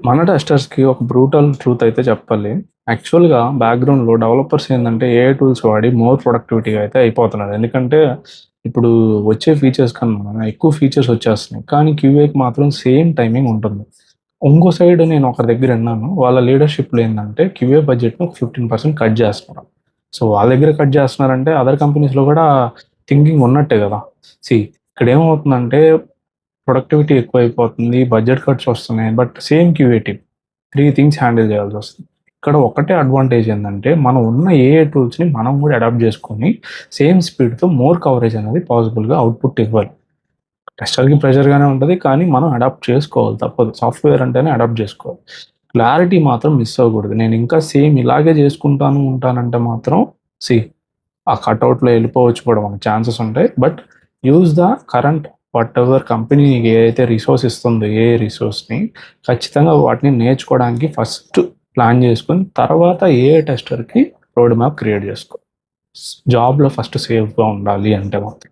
మన టెస్టర్స్‌కి ఒక brutal truth అయితే చెప్పాలి. యాక్చువల్‌గా బ్యాక్‌గ్రౌండ్‌లో డెవలపర్స్ ఏందంటే ఏఐ టూల్స్ వాడి మోర్ ప్రొడక్టివిటీగా అయితే అయిపోతున్నారు. ఎందుకంటే ఇప్పుడు వచ్చే ఫీచర్స్ కన్నా ఎక్కువ ఫీచర్స్ వచ్చేస్తున్నాయి. కానీ క్యూఏకి మాత్రం సేమ్ టైమింగ్ ఉంటుంది. ఇంకో సైడ్ నేను ఒకరి దగ్గర విన్నాను. వాళ్ళ లీడర్‌షిప్‌లో ఏందంటే క్యూఏ బడ్జెట్‌ని ఒక 15% కట్ చేస్తున్నారు. సో, వాళ్ళ దగ్గర కట్ చేస్తున్నారంటే అదర్ కంపెనీస్‌లో కూడా థింకింగ్ ఉన్నట్టే కదా! సీ ఇక్కడ ఏమవుతుందంటే ప్రొడక్టివిటీ ఎక్కువైపోతుంది. బడ్జెట్ కట్స్ వస్తున్నాయి. But same QA team 3 things handle చేయాల్సొస్తుంది. ఇక్కడ ఒకటే అడ్వాంటేజ్ ఏందంటే, మనం ఉన్న ఏఐ టూల్స్‌ని మనం కూడా అడాప్ట్ చేసుకొని, సేమ్ స్పీడ్‌తో మోర్ కవరేజ్ అనేది పాసిబుల్‌గా అవుట్‌పుట్ ఇవ్వాలి. టెస్టర్‌కి ప్రెషర్‌గానే ఉంటది. కానీ మనం అడాప్ట్ చేసుకోవాలి తప్పదు. సాఫ్ట్‌వేర్ అంటేనే అడాప్ట్ చేసుకోవాలి. క్లారిటీ మాత్రం మిస్ అవ్వకూడదు. నేను ఇంకా సేమ్ ఇలాగే చేసుకుంటాను ఉంటానంటే మాత్రం సీ ఆ కటౌట్‌లో వెళ్ళిపోవచ్చు కూడా మనకు ఛాన్సెస్ ఉంటాయి. But use the current whatever company నీకు ఏదైతే రిసోర్స్ ఇస్తుందో ఏఐ రిసోర్స్‌ని ఖచ్చితంగా వాటిని నేర్చుకోవడానికి ఫస్ట్ ప్లాన్ చేసుకొని తర్వాత ఏఐ టెస్టర్‌కి రోడ్ మ్యాప్ క్రియేట్ చేసుకో. జాబ్‌లో ఫస్ట్ సేఫ్‌గా ఉండాలి అంటే మాత్రం.